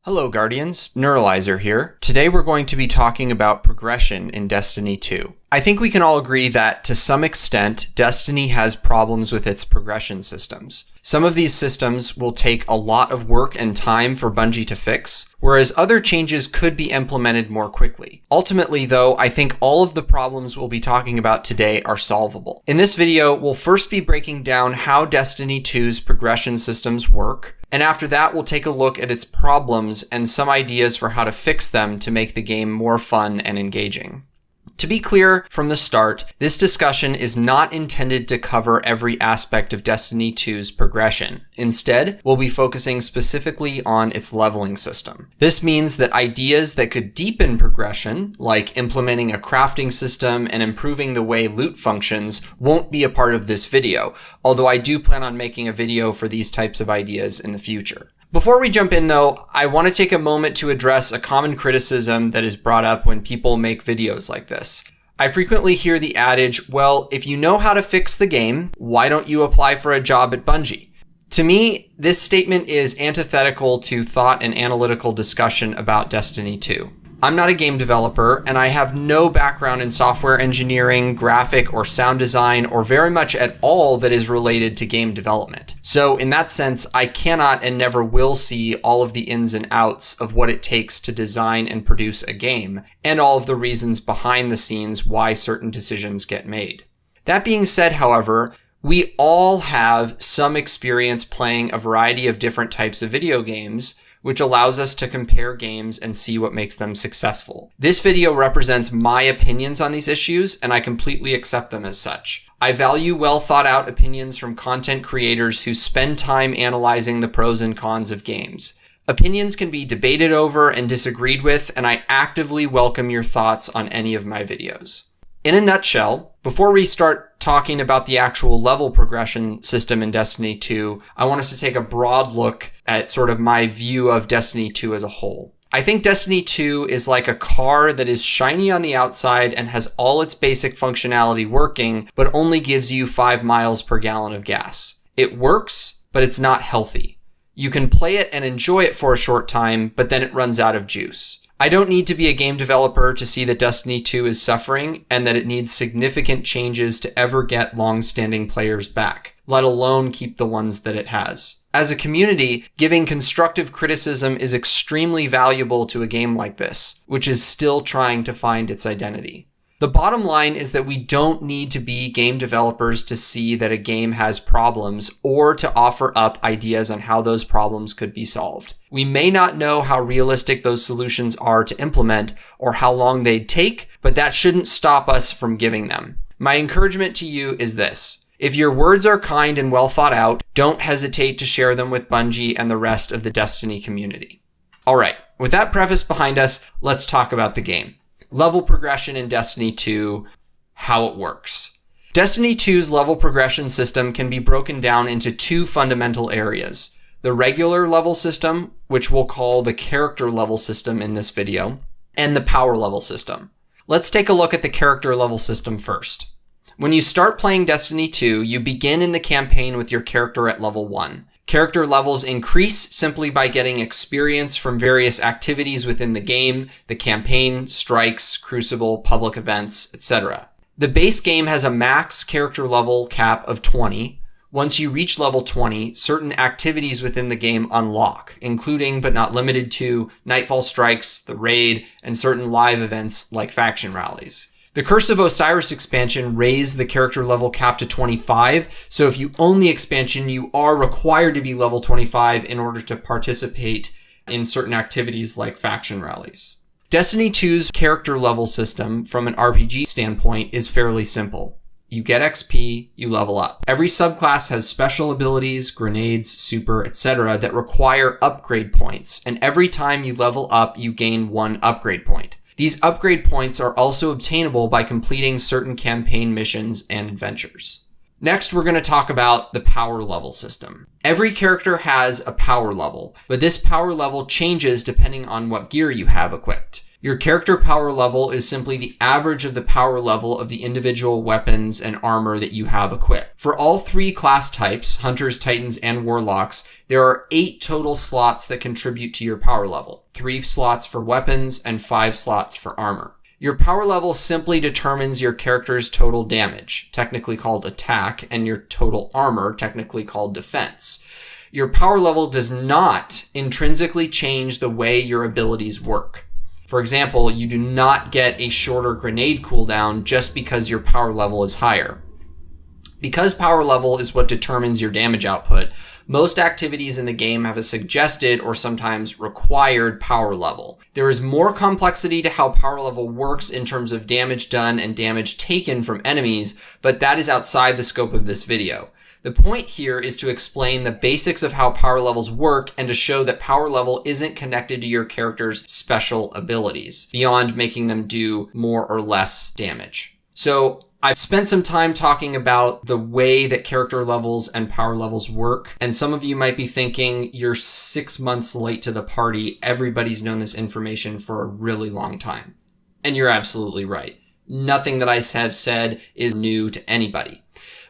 Hello Guardians, Neuralizer here. Today we're going to be talking about progression in Destiny 2. I think we can all agree that, to some extent, Destiny has problems with its progression systems. Some of these systems will take a lot of work and time for Bungie to fix, whereas other changes could be implemented more quickly. Ultimately, though, I think all of the problems we'll be talking about today are solvable. In this video, we'll first be breaking down how Destiny 2's progression systems work, and after that, we'll take a look at its problems and some ideas for how to fix them to make the game more fun and engaging. To be clear from the start, this discussion is not intended to cover every aspect of Destiny 2's progression. Instead, we'll be focusing specifically on its leveling system. This means that ideas that could deepen progression, like implementing a crafting system and improving the way loot functions, won't be a part of this video, although I do plan on making a video for these types of ideas in the future. Before we jump in though, I want to take a moment to address a common criticism that is brought up when people make videos like this. I frequently hear the adage, well, if you know how to fix the game, why don't you apply for a job at Bungie? To me, this statement is antithetical to thought and analytical discussion about Destiny 2. I'm not a game developer, and I have no background in software engineering, graphic or sound design, or very much at all that is related to game development. So in that sense, I cannot and never will see all of the ins and outs of what it takes to design and produce a game, and all of the reasons behind the scenes why certain decisions get made. That being said, however, we all have some experience playing a variety of different types of video games, which allows us to compare games and see what makes them successful. This video represents my opinions on these issues, and I completely accept them as such. I value well thought out opinions from content creators who spend time analyzing the pros and cons of games. Opinions can be debated over and disagreed with, and I actively welcome your thoughts on any of my videos. In a nutshell, before we start talking about the actual level progression system in Destiny 2, I want us to take a broad look at sort of my view of Destiny 2 as a whole. I think Destiny 2 is like a car that is shiny on the outside and has all its basic functionality working, but only gives you 5 miles per gallon of gas. It works, but it's not healthy. You can play it and enjoy it for a short time, but then it runs out of juice. I don't need to be a game developer to see that Destiny 2 is suffering and that it needs significant changes to ever get long-standing players back, let alone keep the ones that it has. As a community, giving constructive criticism is extremely valuable to a game like this, which is still trying to find its identity. The bottom line is that we don't need to be game developers to see that a game has problems or to offer up ideas on how those problems could be solved. We may not know how realistic those solutions are to implement or how long they'd take, but that shouldn't stop us from giving them. My encouragement to you is this. If your words are kind and well thought out, don't hesitate to share them with Bungie and the rest of the Destiny community. Alright, with that preface behind us, let's talk about the game. Level progression in Destiny 2, how it works. Destiny 2's level progression system can be broken down into two fundamental areas. The regular level system, which we'll call the character level system in this video, and the power level system. Let's take a look at the character level system first. When you start playing Destiny 2, you begin in the campaign with your character at level 1. Character levels increase simply by getting experience from various activities within the game, the campaign, strikes, crucible, public events, etc. The base game has a max character level cap of 20. Once you reach level 20, certain activities within the game unlock, including but not limited to Nightfall Strikes, the Raid, and certain live events like faction rallies. The Curse of Osiris expansion raised the character level cap to 25, so if you own the expansion, you are required to be level 25 in order to participate in certain activities like faction rallies. Destiny 2's character level system, from an RPG standpoint, is fairly simple. You get XP, you level up. Every subclass has special abilities, grenades, super, etc. that require upgrade points, and every time you level up, you gain 1 upgrade point. These upgrade points are also obtainable by completing certain campaign missions and adventures. Next, we're going to talk about the power level system. Every character has a power level, but this power level changes depending on what gear you have equipped. Your character power level is simply the average of the power level of the individual weapons and armor that you have equipped. For all 3 class types, Hunters, Titans, and Warlocks, there are 8 total slots that contribute to your power level. 3 slots for weapons and 5 slots for armor. Your power level simply determines your character's total damage, technically called attack, and your total armor, technically called defense. Your power level does not intrinsically change the way your abilities work. For example, you do not get a shorter grenade cooldown just because your power level is higher. Because power level is what determines your damage output, most activities in the game have a suggested or sometimes required power level. There is more complexity to how power level works in terms of damage done and damage taken from enemies, but that is outside the scope of this video. The point here is to explain the basics of how power levels work and to show that power level isn't connected to your character's special abilities, beyond making them do more or less damage. So I've spent some time talking about the way that character levels and power levels work, and some of you might be thinking you're 6 months late to the party. Everybody's known this information for a really long time. And you're absolutely right. Nothing that I have said is new to anybody.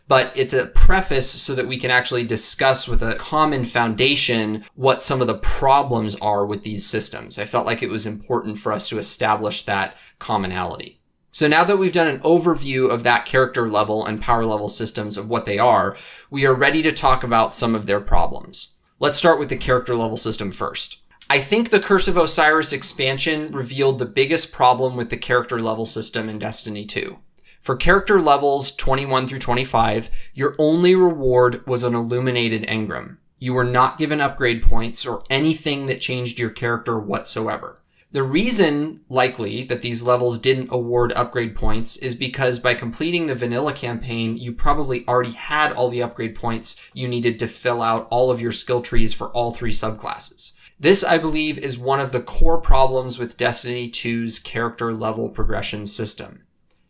But it's a preface so that we can actually discuss with a common foundation what some of the problems are with these systems. I felt like it was important for us to establish that commonality. So now that we've done an overview of that character level and power level systems of what they are, we are ready to talk about some of their problems. Let's start with the character level system first. I think the Curse of Osiris expansion revealed the biggest problem with the character level system in Destiny 2. For character levels 21 through 25, your only reward was an illuminated engram. You were not given upgrade points or anything that changed your character whatsoever. The reason, likely, that these levels didn't award upgrade points is because by completing the vanilla campaign, you probably already had all the upgrade points you needed to fill out all of your skill trees for all 3 subclasses. This, I believe, is one of the core problems with Destiny 2's character level progression system.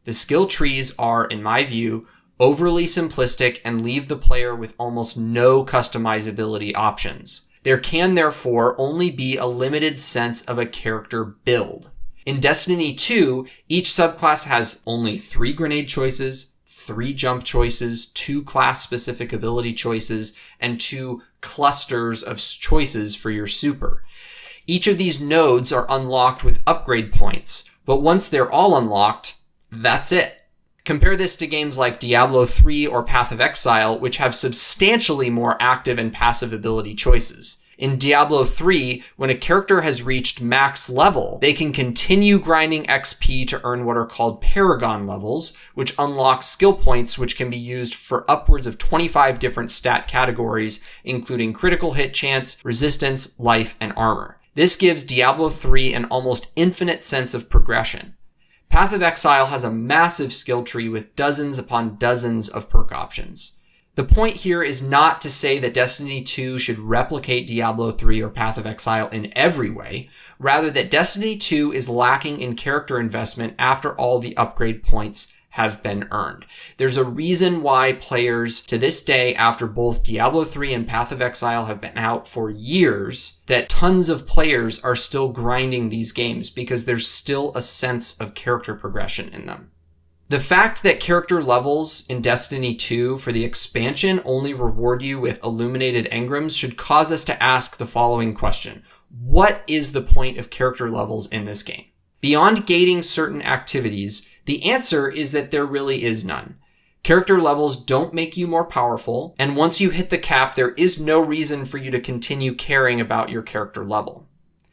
The skill trees are, in my view, overly simplistic and leave the player with almost no customizability options. There can therefore only be a limited sense of a character build. In Destiny 2, each subclass has only 3 grenade choices, 3 jump choices, 2 class-specific ability choices, and 2 clusters of choices for your super. Each of these nodes are unlocked with upgrade points, but once they're all unlocked, that's it. Compare this to games like Diablo 3 or Path of Exile, which have substantially more active and passive ability choices. In Diablo 3, when a character has reached max level, they can continue grinding XP to earn what are called Paragon levels, which unlock skill points which can be used for upwards of 25 different stat categories, including critical hit chance, resistance, life, and armor. This gives Diablo 3 an almost infinite sense of progression. Path of Exile has a massive skill tree with dozens upon dozens of perk options. The point here is not to say that Destiny 2 should replicate Diablo 3 or Path of Exile in every way, rather that Destiny 2 is lacking in character investment after all the upgrade points have been earned. There's a reason why players to this day, after both Diablo 3 and Path of Exile have been out for years, that tons of players are still grinding these games because there's still a sense of character progression in them. The fact that character levels in Destiny 2 for the expansion only reward you with illuminated engrams should cause us to ask the following question. What is the point of character levels in this game? Beyond gating certain activities, the answer is that there really is none. Character levels don't make you more powerful, and once you hit the cap, there is no reason for you to continue caring about your character level.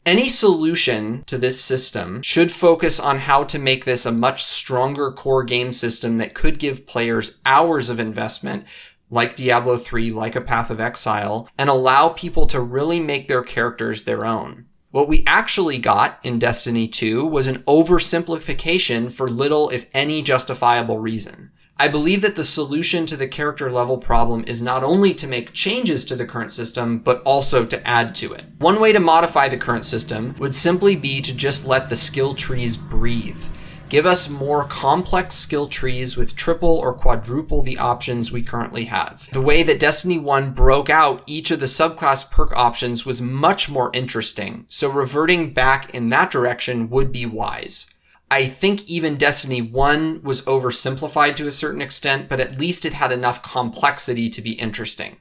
Any solution to this system should focus on how to make this a much stronger core game system that could give players hours of investment, like Diablo 3, like a Path of Exile, and allow people to really make their characters their own. What we actually got in Destiny 2 was an oversimplification for little, if any, justifiable reason. I believe that the solution to the character level problem is not only to make changes to the current system, but also to add to it. One way to modify the current system would simply be to just let the skill trees breathe. Give us more complex skill trees with triple or quadruple the options we currently have. The way that Destiny 1 broke out each of the subclass perk options was much more interesting, so reverting back in that direction would be wise. I think even Destiny 1 was oversimplified to a certain extent, but at least it had enough complexity to be interesting.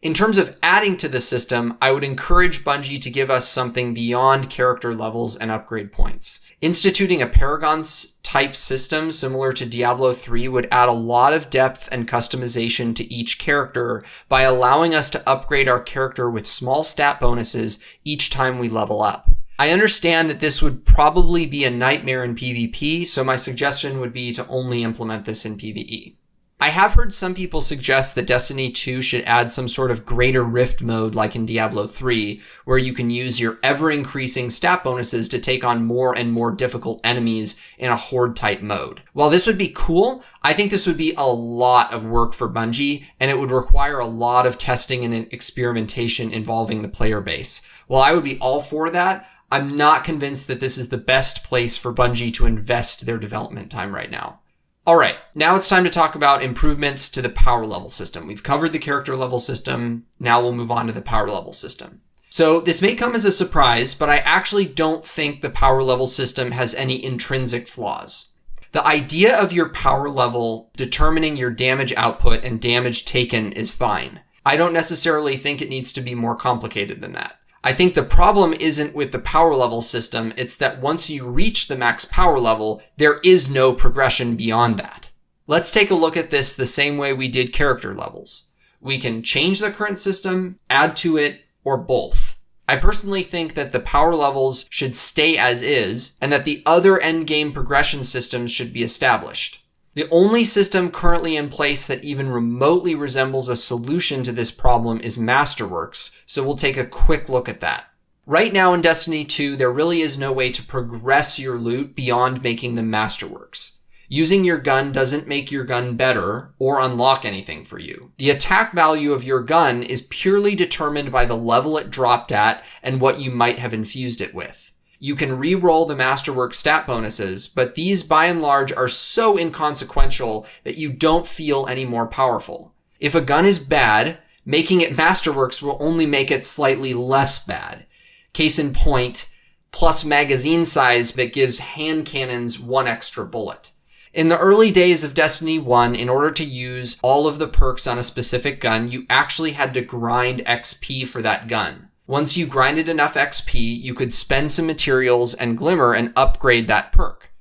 In terms of adding to the system, I would encourage Bungie to give us something beyond character levels and upgrade points. Instituting a Paragons type system similar to Diablo 3 would add a lot of depth and customization to each character by allowing us to upgrade our character with small stat bonuses each time we level up. I understand that this would probably be a nightmare in PvP, so my suggestion would be to only implement this in PvE. I have heard some people suggest that Destiny 2 should add some sort of greater rift mode like in Diablo 3, where you can use your ever-increasing stat bonuses to take on more and more difficult enemies in a horde-type mode. While this would be cool, I think this would be a lot of work for Bungie, and it would require a lot of testing and experimentation involving the player base. While I would be all for that, I'm not convinced that this is the best place for Bungie to invest their development time right now. Alright, now it's time to talk about improvements to the power level system. We've covered the character level system, now we'll move on to the power level system. So this may come as a surprise, but I actually don't think the power level system has any intrinsic flaws. The idea of your power level determining your damage output and damage taken is fine. I don't necessarily think it needs to be more complicated than that. I think the problem isn't with the power level system, it's that once you reach the max power level, there is no progression beyond that. Let's take a look at this the same way we did character levels. We can change the current system, add to it, or both. I personally think that the power levels should stay as is, and that the other endgame progression systems should be established. The only system currently in place that even remotely resembles a solution to this problem is Masterworks, so we'll take a quick look at that. Right now in Destiny 2, there really is no way to progress your loot beyond making them Masterworks. Using your gun doesn't make your gun better or unlock anything for you. The attack value of your gun is purely determined by the level it dropped at and what you might have infused it with. You can re-roll the Masterworks stat bonuses, but these by and large are so inconsequential that you don't feel any more powerful. If a gun is bad, making it Masterworks will only make it slightly less bad. Case in point, plus magazine size that gives hand cannons one extra bullet. In the early days of Destiny 1, in order to use all of the perks on a specific gun, you actually had to grind XP for that gun. Once you grinded enough XP, you could spend some materials and Glimmer and upgrade that perk.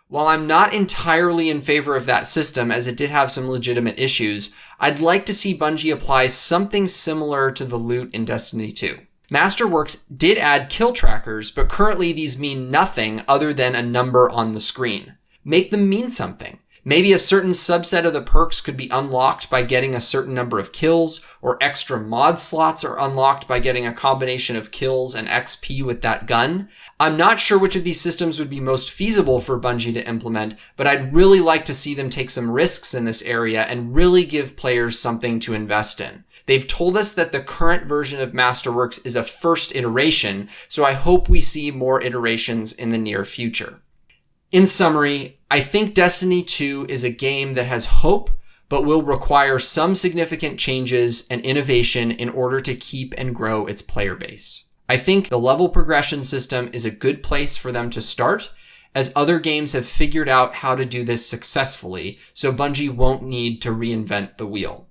While I'm not entirely in favor of that system, as it did have some legitimate issues, I'd like to see Bungie apply something similar to the loot in Destiny 2. Masterworks did add kill trackers, but currently these mean nothing other than a number on the screen. Make them mean something. Maybe a certain subset of the perks could be unlocked by getting a certain number of kills, or extra mod slots are unlocked by getting a combination of kills and XP with that gun. I'm not sure which of these systems would be most feasible for Bungie to implement, but I'd really like to see them take some risks in this area and really give players something to invest in. They've told us that the current version of Masterworks is a first iteration, so I hope we see more iterations in the near future. In summary, I think Destiny 2 is a game that has hope, but will require some significant changes and innovation in order to keep and grow its player base. I think the level progression system is a good place for them to start, as other games have figured out how to do this successfully, so Bungie won't need to reinvent the wheel.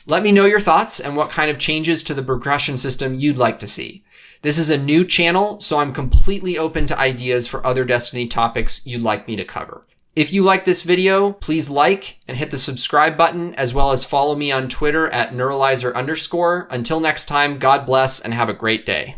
Let me know your thoughts and what kind of changes to the progression system you'd like to see. This is a new channel, so I'm completely open to ideas for other Destiny topics you'd like me to cover. If you like this video, please like and hit the subscribe button, as well as follow me on Twitter at Neuralizer_. Until next time, God bless and have a great day.